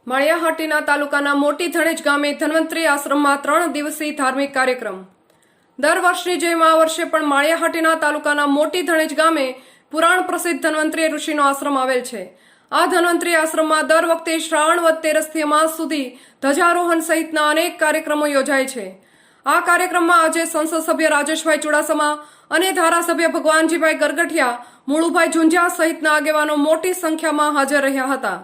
માળિયાહાટીના તાલુકાના મોટી ધણેજ ગામે ધન્વંતરી આશ્રમમાં 3 દિવસીય ધાર્મિક કાર્યક્રમ. દર વર્ષની જેમ આ વર્ષે પણ માળિયાહાટીના તાલુકાના મોટી ધણેજ ગામે પુરાણ પ્રસિદ્ધ ધન્વંતરી ઋષિનો આશ્રમ આવેલ છે. આ ધન્વંતરી આશ્રમમાં દર વખતે શ્રાવણ વદ તેરસથી અમાસ સુધી ધ્વજારોહણ સહિતના અનેક કાર્યક્રમો યોજાય છે. આ કાર્યક્રમમાં આજે સંસદ સભ્ય રાજેશભાઈ ચુડાસમા અને ધારાસભ્ય ભગવાનજીભાઈ ગરગઠિયા, મુળુભાઈ ઝુંઝા સહિતના આગેવાનો મોટી સંખ્યામાં હાજર રહ્યા હતા.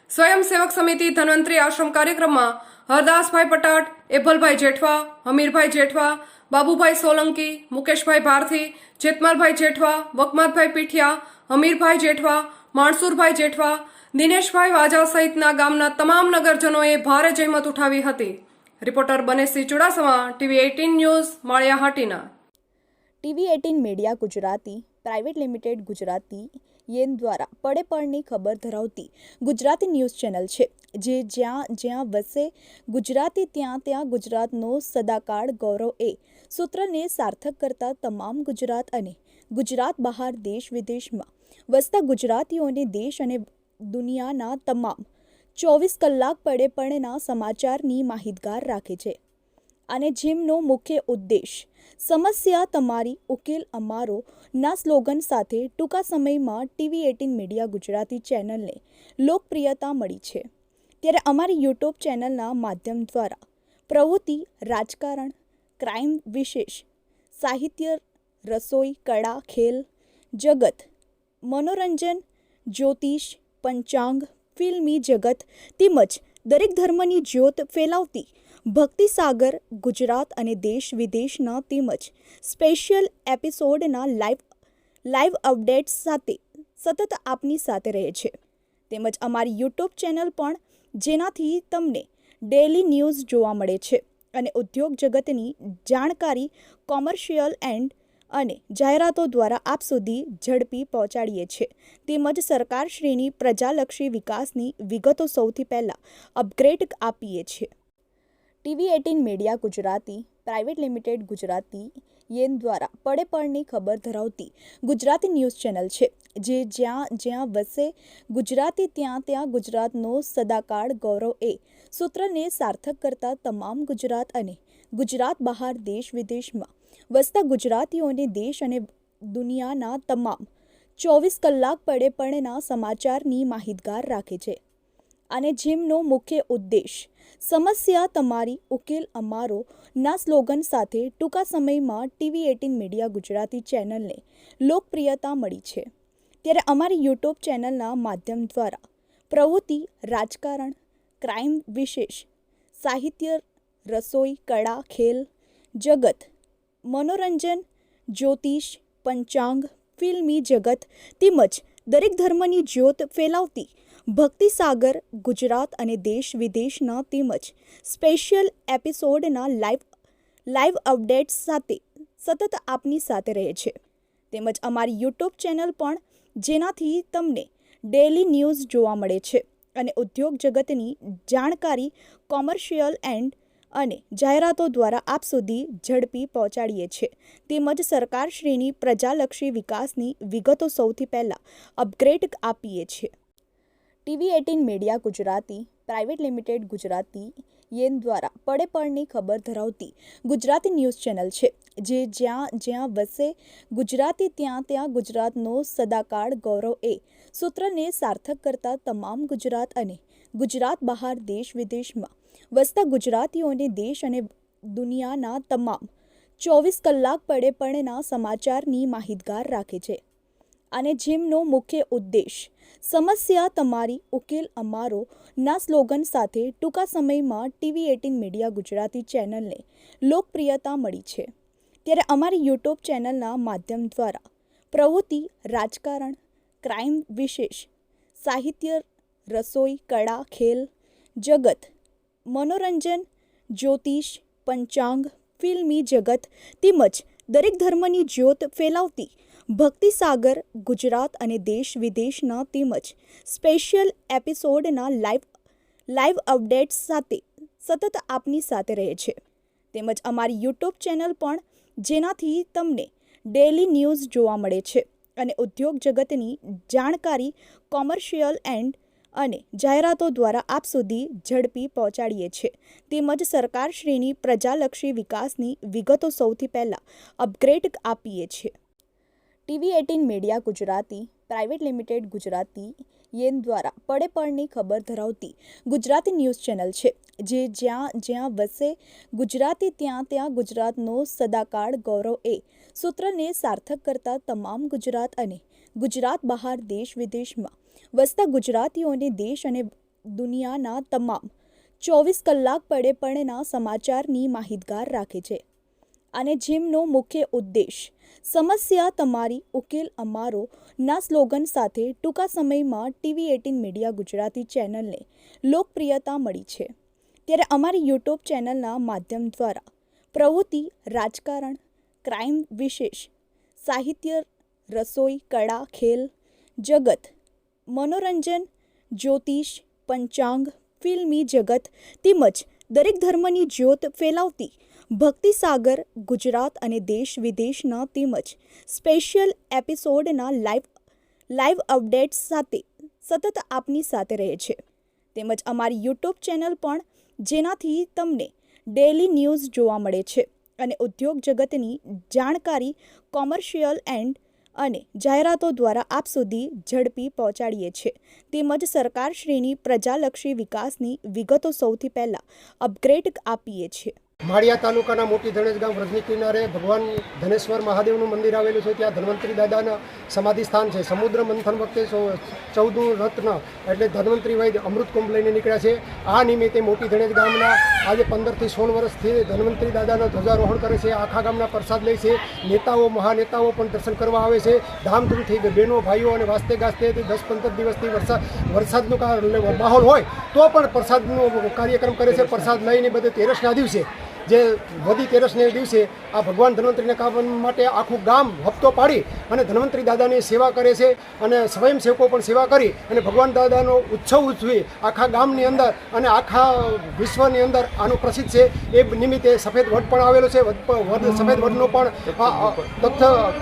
સ્વયંસેવક સમિતિ ધન્વંતરી આશ્રમ કાર્યક્રમમાં હરદાસભાઈ પટાટ, એભલભાઈ જેઠવા, હમીરભાઈ જેઠવા, બાબુભાઈ સોલંકી, મુકેશભાઈ ભારથી, જેતમાલભાઈ જેઠવા, વકમાતભાઈ પીઠિયા, હમીરભાઈ જેઠવા, માણસુરભાઈ જેઠવા, દિનેશભાઈ વાજા સહિતના ગામના તમામ નગરજનોએ ભારે જહેમત ઉઠાવી હતી. Reporter Baneshsinh Chudasama, TV 18 news, Malia Hatina. TV 18 media Gujarati private limited Gujarati યેન દ્વારા પડે પળની ખબર ધરાવતી ગુજરાતી ન્યૂઝ ચેનલ છે, જે જ્યાં વસે ગુજરાતી ત્યાં ગુજરાતનો સદાકાળ ગૌરવ એ સૂત્રને સાર્થક કરતા તમામ ગુજરાત અને ગુજરાત બહાર દેશ વિદેશમાં વસતા ગુજરાતીઓને દેશ અને દુનિયાના તમામ 24 કલાક પડે પળના સમાચારની માહિતગાર રાખે છે. અને જેમનો મુખ્ય ઉદ્દેશ સમસ્યા તમારી, ઉકેલ અમારો ના સ્લોગન સાથે ટૂંકા સમયમાં TV 18 મીડિયા ગુજરાતી ચેનલને લોકપ્રિયતા મળી છે. ત્યારે અમારી યુટ્યુબ ચેનલના માધ્યમ દ્વારા પ્રવૃત્તિ, રાજકારણ, ક્રાઇમ, વિશેષ સાહિત્ય, રસોઈ, કળા, ખેલ જગત, મનોરંજન, જ્યોતિષ, પંચાંગ, ફિલ્મી જગત તેમજ દરેક ધર્મની જ્યોત ફેલાવતી ભક્તિસાગર ગુજરાત અને દેશ વિદેશના તેમજ સ્પેશિયલ એપિસોડના લાઈવ અપડેટ્સ સાથે સતત આપની સાથે રહે છે. તેમજ અમારી યુટ્યુબ ચેનલ પણ, જેનાથી તમને ડેલી ન્યૂઝ જોવા મળે છે અને ઉદ્યોગ જગતની જાણકારી કોમર્શિયલ અને જાહેરાતો દ્વારા આપ સુધી ઝડપી પહોંચાડીએ છીએ. તેમજ સરકારશ્રીની પ્રજાલક્ષી વિકાસની વિગતો સૌથી પહેલાં અપગ્રેડ આપીએ છીએ. TV 18 media Gujarati private limited Gujarati યેન દ્વારા પડે પળની ખબર ધરાવતી ગુજરાતી ન્યૂઝ ચેનલ છે, જે જ્યાં વસે ગુજરાતી ત્યાં ગુજરાતનો સદાકાળ ગૌરવ એ સૂત્રને સાર્થક કરતા તમામ ગુજરાત અને ગુજરાત બહાર દેશ વિદેશમાં વસતા ગુજરાતીઓને દેશ અને દુનિયાના તમામ 24 કલાક પડે પળના સમાચારની માહિતગાર રાખે છે. અને જેમનો મુખ્ય ઉદ્દેશ સમસ્યા તમારી, ઉકેલ અમારો ના સ્લોગન સાથે ટૂંકા સમયમાં TV 18 મીડિયા ગુજરાતી ચેનલને લોકપ્રિયતા મળી છે. ત્યારે અમારી યુટ્યુબ ચેનલના માધ્યમ દ્વારા પ્રવૃત્તિ, રાજકારણ, ક્રાઇમ, વિશેષ સાહિત્ય, રસોઈ, કળા, ખેલ જગત, મનોરંજન, જ્યોતિષ, પંચાંગ, ફિલ્મી જગત તેમજ દરેક ધર્મની જ્યોત ફેલાવતી ભક્તિસાગર ગુજરાત અને દેશ વિદેશના તેમજ સ્પેશિયલ એપિસોડના લાઈવ અપડેટ્સ સાથે સતત આપની સાથે રહે છે. તેમજ અમારી યુટ્યુબ ચેનલ પણ, જેનાથી તમને ડેલી ન્યૂઝ જોવા મળે છે અને ઉદ્યોગ જગતની જાણકારી કોમર્શિયલ અને જાહેરાતો દ્વારા આપ સુધી ઝડપી પહોંચાડીએ છીએ. તેમજ સરકારશ્રીની પ્રજાલક્ષી વિકાસની વિગતો સૌથી પહેલાં અપગ્રેડ આપીએ છીએ. TV 18 media Gujarati private limited Gujarati યેન દ્વારા પડે પળની ખબર ધરાવતી ગુજરાતી ન્યૂઝ ચેનલ છે, જે જ્યાં વસે ગુજરાતી ત્યાં ગુજરાતનો સદાકાળ ગૌરવ એ સૂત્રને સાર્થક કરતા તમામ ગુજરાત અને ગુજરાત બહાર દેશ વિદેશમાં વસતા ગુજરાતીઓને દેશ અને દુનિયાના તમામ 24 કલાક પડે પળના સમાચારની માહિતગાર રાખે છે. અને જેમનો મુખ્ય ઉદ્દેશ સમસ્યા તમારી, ઉકેલ અમારો ના સ્લોગન સાથે ટૂંકા સમયમાં TV 18 મીડિયા ગુજરાતી ચેનલને લોકપ્રિયતા મળી છે. ત્યારે અમારી યુટ્યુબ ચેનલના માધ્યમ દ્વારા પ્રવૃત્તિ, રાજકારણ, ક્રાઇમ, વિશેષ સાહિત્ય, રસોઈ, કળા, ખેલ જગત, મનોરંજન, જ્યોતિષ, પંચાંગ, ફિલ્મી જગત તેમજ દરેક ધર્મની જ્યોત ફેલાવતી ભક્તિસાગર ગુજરાત અને દેશ વિદેશના તેમજ સ્પેશિયલ એપિસોડના લાઈવ અપડેટ્સ સાથે સતત આપની સાથે રહે છે. તેમજ અમારી યુટ્યુબ ચેનલ પણ, જેનાથી તમને ડેલી ન્યૂઝ જોવા મળે છે અને ઉદ્યોગ જગતની જાણકારી કોમર્શિયલ અને જાહેરાતો દ્વારા આપ સુધી ઝડપી પહોંચાડીએ છીએ તેમજ સરકારશ્રીની પ્રજાલક્ષી વિકાસની વિગતો સૌથી પહેલાં અપગ્રેડ આપીએ છીએ। TV18 media Gujarati private limited Gujarati યેન દ્વારા પડે પળની ખબર ધરાવતી ગુજરાતી ન્યૂઝ ચેનલ છે, જે જ્યાં જ્યાં વસે ગુજરાતી ત્યાં ગુજરાતનો સદાકાળ ગૌરવ એ સૂત્રને સાર્થક કરતા તમામ ગુજરાત અને ગુજરાત બહાર દેશ વિદેશમાં વસતા ગુજરાતીઓને દેશ અને દુનિયાના તમામ 24 કલાક પડે પળના સમાચારની માહિતગાર રાખે છે અને જેમનો મુખ્ય ઉદ્દેશ સમસ્યા તમારી ઉકેલ અમારો ના સ્લોગન સાથે ટૂંકા સમયમાં TV18 મીડિયા ગુજરાતી ચેનલને લોકપ્રિયતા મળી છે। ત્યારે અમારી યુટ્યુબ ચેનલના માધ્યમ દ્વારા પ્રવૃત્તિ, રાજકારણ, ક્રાઇમ, વિશેષ સાહિત્ય, રસોઈ, કળા, ખેલ જગત, મનોરંજન, જ્યોતિષ, પંચાંગ, ફિલ્મી જગત તેમજ દરેક ધર્મની જ્યોત ફેલાવતી ભક્તિ સાગર ગુજરાત અને દેશ વિદેશના તેમજ સ્પેશિયલ એપિસોડના લાઈવ અપડેટ્સ સાથે સતત આપની સાથે રહે છે। તેમજ અમારી યુટ્યુબ ચેનલ પણ જેનાથી તમને ડેલી ન્યૂઝ જોવા મળે છે અને ઉદ્યોગ જગતની જાણકારી કોમર્શિયલ અને જાહેરાતો દ્વારા આપ સુધી ઝડપી પહોંચાડીએ છીએ તેમજ સરકારશ્રીની પ્રજાલક્ષી વિકાસની વિગતો સૌથી પહેલાં અપગ્રેડ આપીએ છીએ। માળિયા તાલુકાના મોટી ધણેજ ગામ વ્રજની કિનારે ભગવાન ધનેશ્વર મહાદેવનું મંદિર આવેલું છે। ત્યાં ધન્વંતરી દાદાના સમાધિ સ્થાન છે। સમુદ્ર મંથન વખતે 14 રત્ન એટલે ધન્વંતરી વૈદ્ય અમૃત કુંભ લઈને નીકળ્યા છે। આ નિમિત્તે મોટી ધણેજ ગામના આજે 15 થી 16 વર્ષથી ધન્વંતરી દાદાના ધ્વજારોહણ કરે છે। આખા ગામના પ્રસાદ લે છે। નેતાઓ, મહાનેતાઓ પણ દર્શન કરવા આવે છે। ધામધૂમથી બહેનો, ભાઈઓ અને વાસ્તે ગાસ્તે 10-15 દિવસથી વરસાદનો માહોલ હોય તો પણ પ્રસાદનો કાર્યક્રમ કરે છે। પ્રસાદ લઈને બધે તેરસના દિવસે જે વધી તેરસને દિવસે આ ભગવાન ધન્વંતરીને કામ માટે આખું ગામ હપ્તો પાડી અને ધન્વંતરી દાદાની સેવા કરે છે અને સ્વયંસેવકો પણ સેવા કરી અને ભગવાન દાદાનો ઉત્સવ ઉજવી આખા ગામની અંદર અને આખા વિશ્વની અંદર આનું પ્રસિદ્ધ છે। એ નિમિત્તે સફેદ વડ પણ આવેલો છે। સફેદ વડનો પણ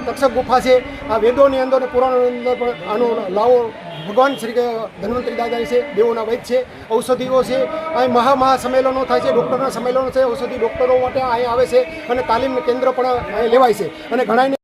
તક્ષક ગુફા છે। આ વેદોની અંદર અને પુરાણોની અંદર પણ આનો લાવો ભગવાન શ્રી ધન્વંતરી દાદાની છે। દેવોના વૈદ છે, ઔષધિઓ છે। અહીં મહા સંમેલનો થાય છે, ડૉક્ટરના સંમેલનો છે, ઔષધિ ડૉક્ટરો માટે અહીં આવે છે અને તાલીમ કેન્દ્ર પણ અહીં લેવાય છે અને ઘણાને